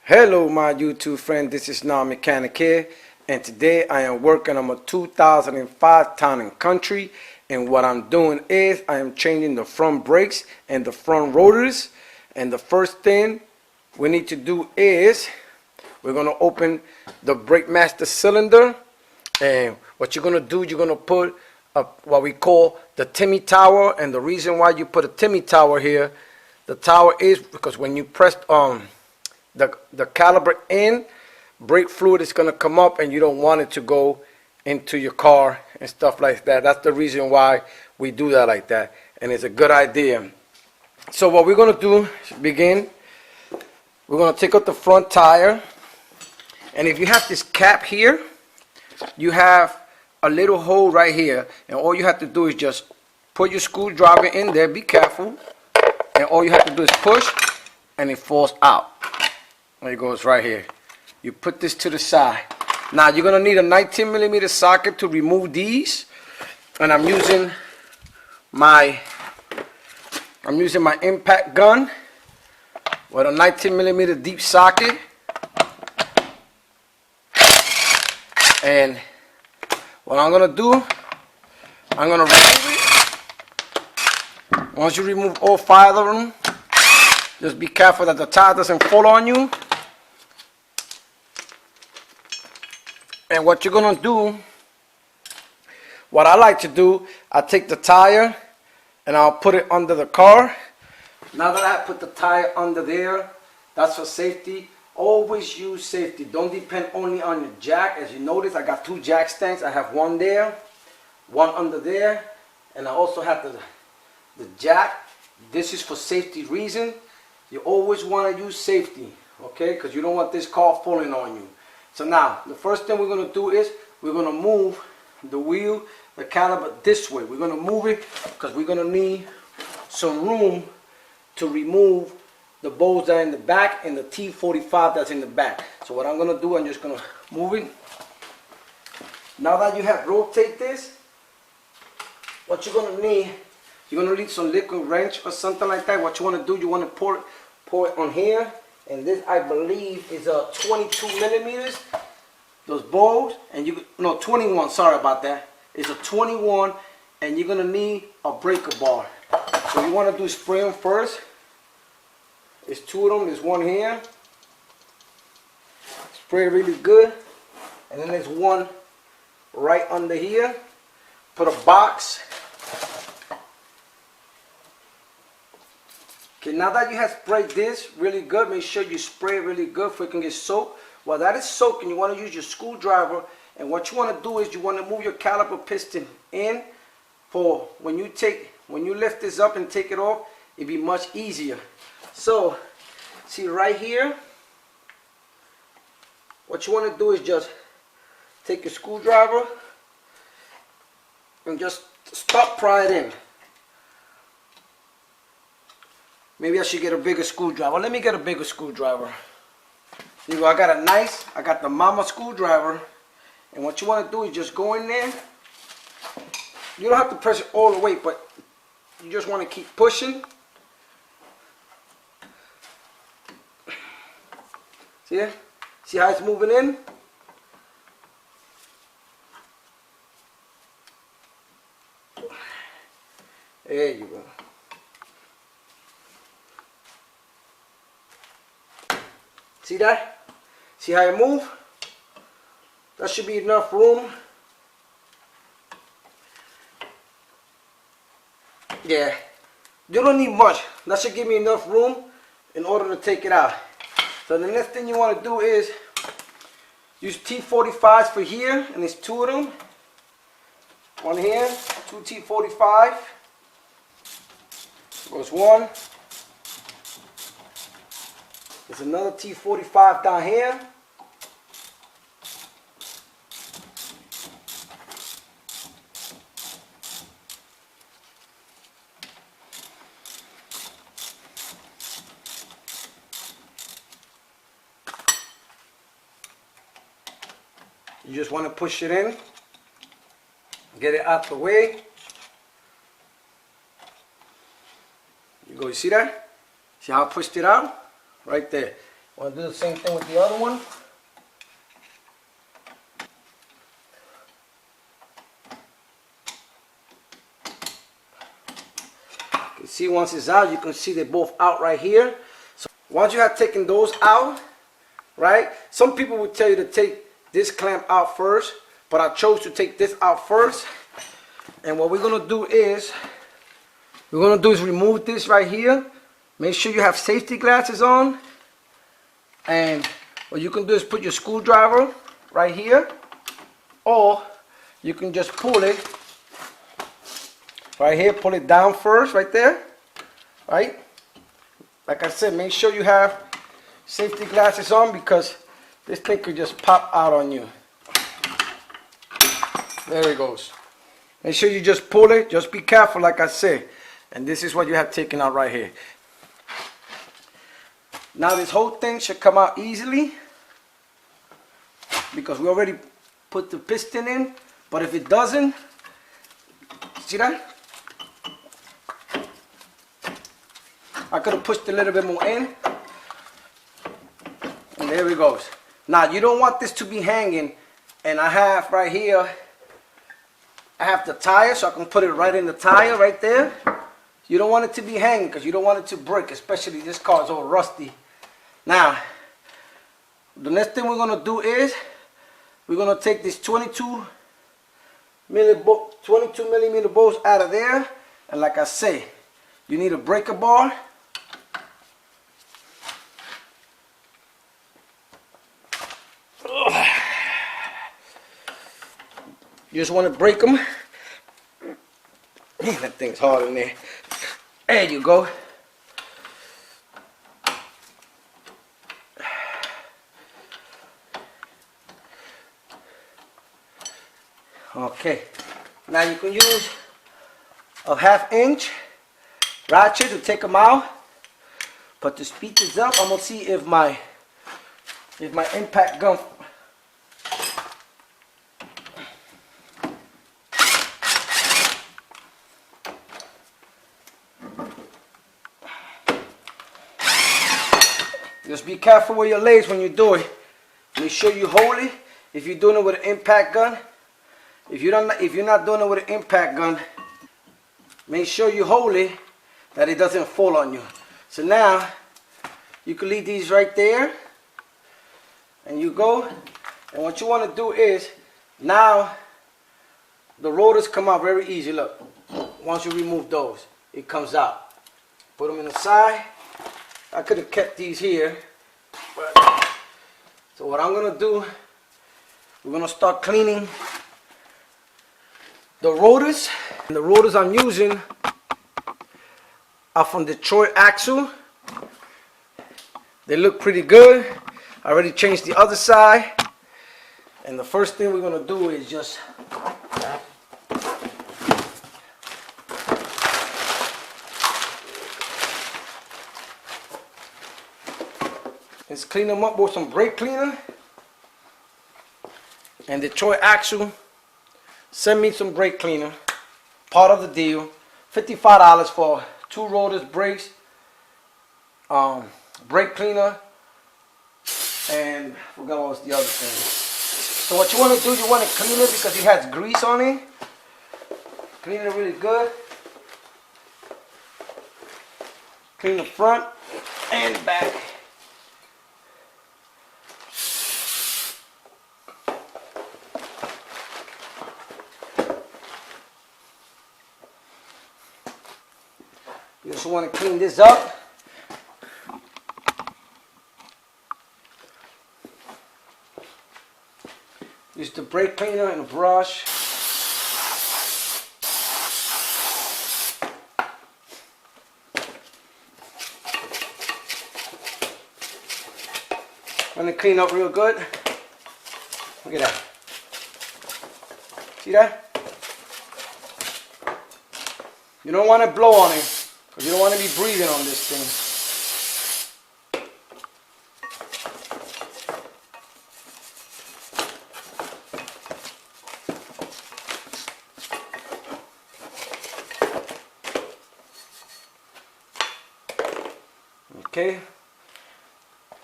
Hello my YouTube friend, this is Now Mechanic here, and today I am working on a 2005 Town and Country, and what I'm doing is I am changing the front brakes and the front rotors. And the first thing we need to do is we're going to open the brake master cylinder, and what you're going to do, you're going to put what we call the Timmy tower. And the reason why you put a Timmy tower here, the tower is because when you press the caliper in, brake fluid is going to come up and you don't want it to go into your car and stuff like that. That's the reason why we do that like that, and it's a good idea. So what we're going to do is begin. We're going to take out the front tire, and if you have this cap here, you have a little hole right here, and all you have to do is just put your screwdriver in there. Be careful, and all you have to do is push and it falls out. There it goes right here. You put this to the side. Now you're gonna need a 19mm socket to remove these, and I'm using my impact gun with a 19mm deep socket. And what I'm gonna do, I'm gonna remove it. Once you remove all 5 of them, just be careful that the tire doesn't fall on you. And what you're gonna do, what I like to do, I take the tire and I'll put it under the car. Now that I put the tire under there, that's for safety. Always use safety. Don't depend only on your jack. As you notice, I got 2 jack stands. I have one there, one under there, and I also have the jack. This is for safety reason. You always want to use safety, okay? Because you don't want this car falling on you. So now, the first thing we're going to do is we're going to move the wheel, the caliper this way. We're going to move it because we're going to need some room to remove the bolts that are in the back and the T45 that's in the back. So what I'm going to do, I'm just going to move it. Now that you have rotate this, what you're going to need, you're going to need some liquid wrench or something like that. What you want to do, you want to pour it on here. And this, I believe, is a 22mm. Those bolts, and 21. Sorry about that. It's a 21, and you're gonna need a breaker bar. So you want to do spray them first. There's 2 of them. There's one here. Spray really good, and then there's one right under here. Put a box. Okay, now that you have sprayed this really good, make sure you spray it really good so it can get soaked. While that is soaking, you want to use your screwdriver, and what you want to do is you want to move your caliper piston in for when you lift this up and take it off, it'll be much easier. So, see right here, what you want to do is just take your screwdriver and just stop prying in. Maybe I should get a bigger screwdriver. Let me get a bigger screwdriver. Here you go. I got the mama screwdriver. And what you want to do is just go in there. You don't have to press it all the way, but you just want to keep pushing. See? See how it's moving in? There you go. See that? See how it move? That should be enough room. Yeah. You don't need much. That should give me enough room in order to take it out. So the next thing you want to do is use T45s for here, and there's 2 of them. One here, 2 T45. Goes one. There's another T45 down here. You just want to push it in, get it out the way. You go, you see that? See how I pushed it out? Right there. Want to do the same thing with the other one. You see, once it's out, you can see they're both out right here. So once you have taken those out, right? Some people would tell you to take this clamp out first, but I chose to take this out first. And what we're gonna do is remove this right here. Make sure you have safety glasses on. And what you can do is put your screwdriver right here, or you can just pull it right here, pull it down first, right there, right? Like I said, make sure you have safety glasses on because this thing could just pop out on you. There it goes. Make sure you just pull it, just be careful like I said. And this is what you have taken out right here. Now this whole thing should come out easily because we already put the piston in. But if it doesn't, see that? I could have pushed a little bit more in. And there it goes. Now you don't want this to be hanging. And I have right here, I have the tire, so I can put it right in the tire right there. You don't want it to be hanging because you don't want it to break, especially this car is all rusty. Now, the next thing we're going to do is we're going to take this 22 millimeter bolts out of there. And like I say, you need a breaker bar. You just want to break them. Man, that thing's hard in there. There you go. Okay, now you can use a 1/2 inch ratchet to take them out. But to speed this up, I'm gonna see if my impact gun just be careful with your legs when you do it. Make sure you hold it. If you're doing it with an impact gun, if you're not doing it with an impact gun, make sure you hold it that it doesn't fall on you. So now you can leave these right there, and you go. And what you want to do is now the rotors come out very easy. Look, once you remove those, it comes out. Put them in the side. I could have kept these here, but so what I'm gonna do, we're gonna start cleaning the rotors. And the rotors I'm using are from Detroit Axle. They look pretty good. I already changed the other side, and the first thing we're gonna do is just clean them up with some brake cleaner. And Detroit Axle send me some brake cleaner, part of the deal. $55 for 2 rotors, brakes, brake cleaner, and I forgot what was the other thing. So what you want to do, you want to clean it because it has grease on it. Clean it really good. Clean the front and back. You just want to clean this up. Use the brake cleaner and a brush. I'm going to clean up real good. Look at that. See that? You don't want to blow on it. You don't want to be breathing on this thing. Okay.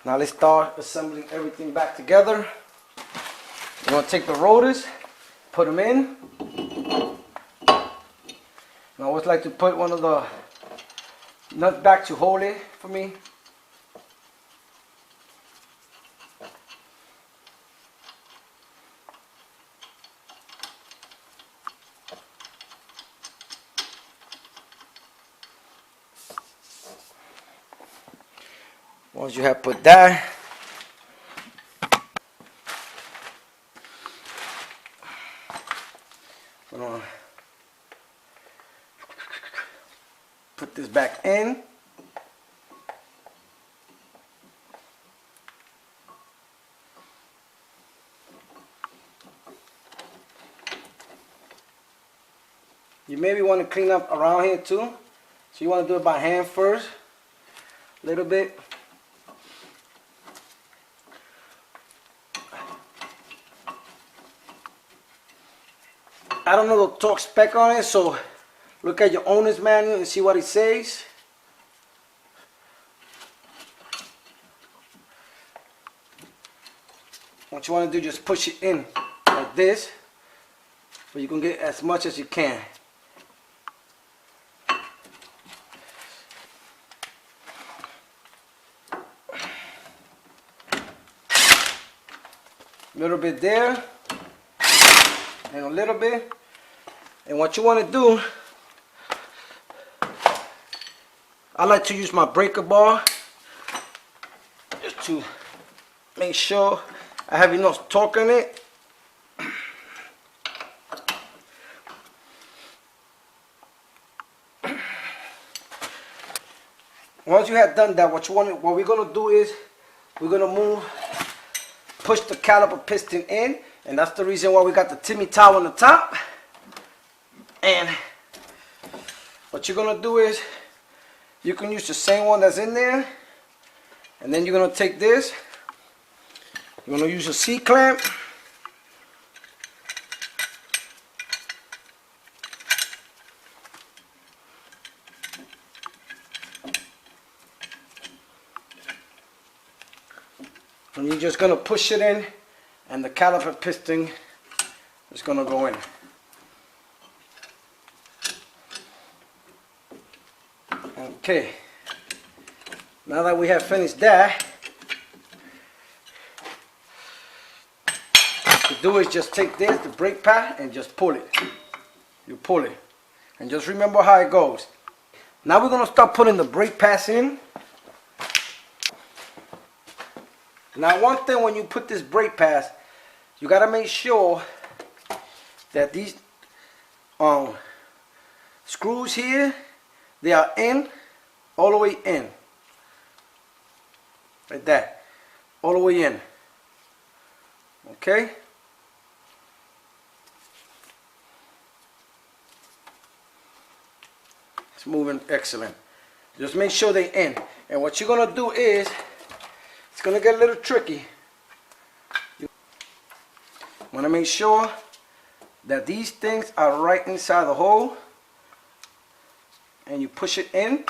Now let's start assembling everything back together. We're going to take the rotors, put them in. I always like to put one of the nuts back to hold it for me. Once you have put that, I'm gonna put this back in. You maybe want to clean up around here too. So you want to do it by hand first, a little bit. I don't know the torque spec on it, so look at your owner's manual and see what it says. What you want to do, just push it in like this, so you can get as much as you can. A little bit there, and a little bit. And what you want to do, I like to use my breaker bar just to make sure I have enough torque in it. Once you have done that, what we're gonna do is we're gonna push the caliper piston in, and that's the reason why we got the Timmy towel on the top. And what you're gonna do is you can use the same one that's in there, and then you're gonna take this. You're gonna use a C-clamp. And you're just gonna push it in, and the caliper piston is gonna go in. Okay, now that we have finished that, what you do is just take this, the brake pad, and just pull it. You pull it, and just remember how it goes. Now we're gonna start putting the brake pads in. Now one thing, when you put this brake pads, you gotta make sure that these screws here, they are in, all the way in, like that, all the way in. Okay? It's moving excellent. Just make sure they're in. And what you're gonna do is, it's gonna get a little tricky. You wanna make sure that these things are right inside the hole, and you push it in.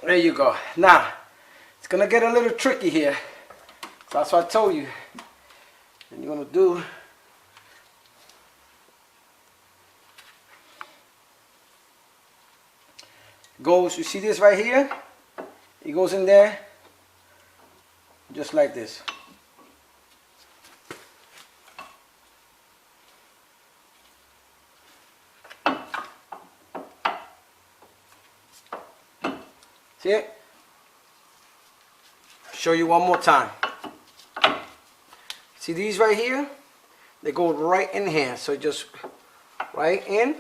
There you go. Now it's gonna get a little tricky here, so that's what I told you. And you're gonna do, goes, you see this right here, it goes in there just like this. See it? Show you one more time. See these right here? They go right in here. So just right in.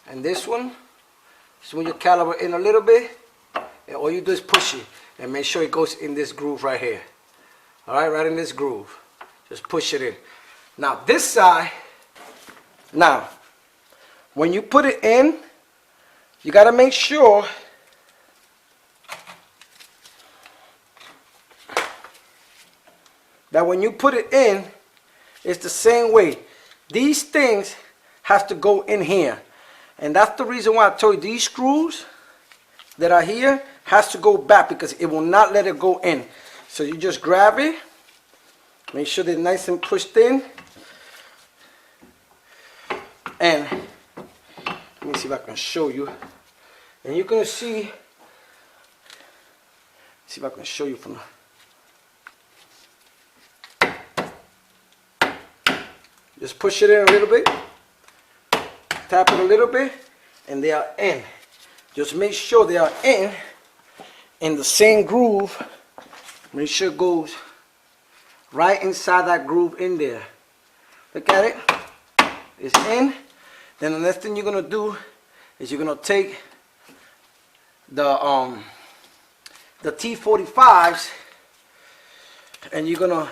And this one, swing your caliper in a little bit. And all you do is push it. And make sure it goes in this groove right here. Alright, right in this groove. Just push it in. Now this side, now when you put it in, you got to make sure that when you put it in, it's the same way. These things have to go in here. And that's the reason why I told you these screws that are here has to go back because it will not let it go in. So you just grab it, make sure they're nice and pushed in, and let me see if I can show you. And you're gonna see if I can show you from the, just push it in a little bit, tap it a little bit, and they are in. Just make sure they are in the same groove. Make sure it goes right inside that groove in there. Look at it. It's in. Then the next thing you're gonna do is you're gonna take the T45s and you're gonna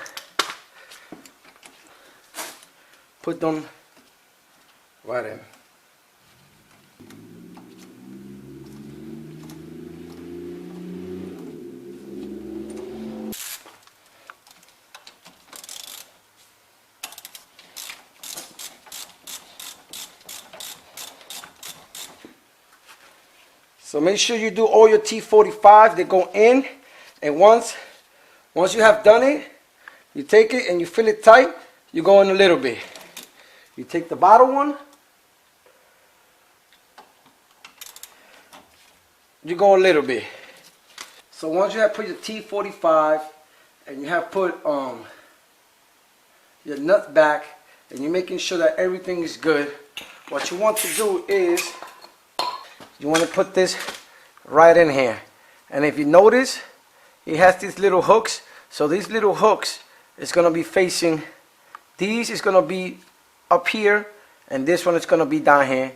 put them right in. So make sure you do all your T45, they go in, and once you have done it, you take it and you fill it tight, you go in a little bit. You take the bottom one, you go a little bit. So once you have put your T45 and you have put your nut back and you're making sure that everything is good, what you want to do is you want to put this right in here. And if you notice, it has these little hooks. So these little hooks is going to be facing, these is going to be up here, and this one is going to be down here.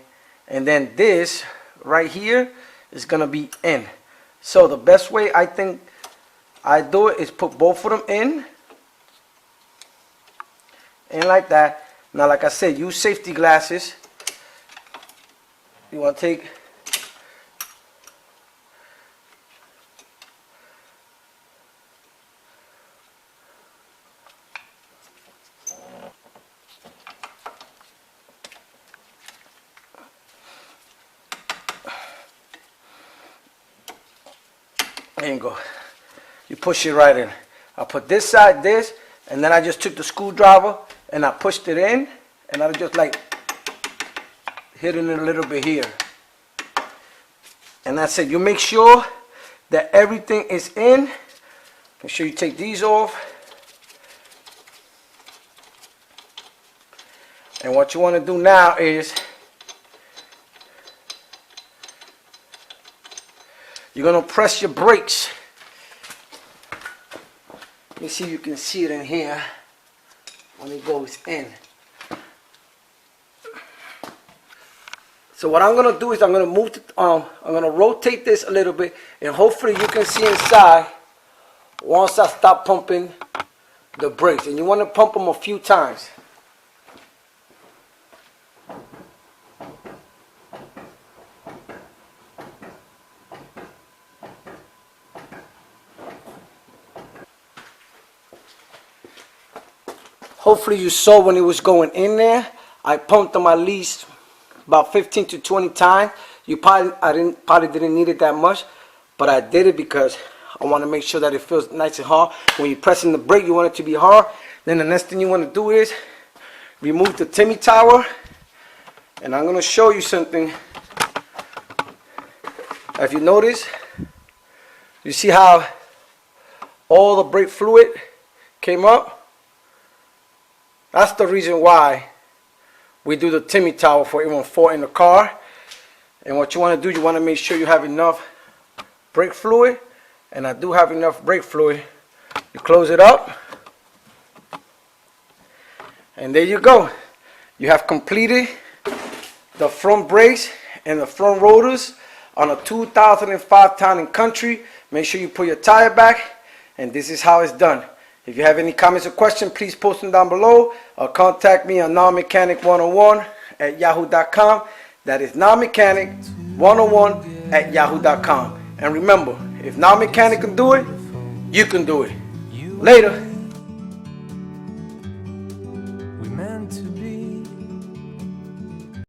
And then this right here is going to be in. So the best way I think I do it is put both of them in like that. Now, like I said, use safety glasses. You want to take there you go. You push it right in. I put this side, this, and then I just took the screwdriver and I pushed it in, and I just like hitting it a little bit here. And that's it. You make sure that everything is in. Make sure you take these off. And what you want to do now is you're going to press your brakes. Let me see if you can see it in here when it goes in. So what I'm going to do is I'm going to move, I'm going to rotate this a little bit, and hopefully you can see inside once I stop pumping the brakes. And you want to pump them a few times. Hopefully you saw when it was going in there, I pumped them at least about 15 to 20 times. I probably didn't need it that much, but I did it because I want to make sure that it feels nice and hard. When you're pressing the brake, you want it to be hard. Then the next thing you want to do is remove the Timmy tower, and I'm going to show you something. If you notice, you see how all the brake fluid came up? That's the reason why we do the Timmy tower for everyone fall in the car. And what you want to do, you want to make sure you have enough brake fluid. And I do have enough brake fluid. You close it up. And there you go. You have completed the front brakes and the front rotors on a 2005 Town & Country. Make sure you put your tire back. And this is how it's done. If you have any comments or questions, please post them down below or contact me on nowmechanic101@yahoo.com. That is nowmechanic101@yahoo.com. And remember, if Now Mechanic can do it, you can do it. Later.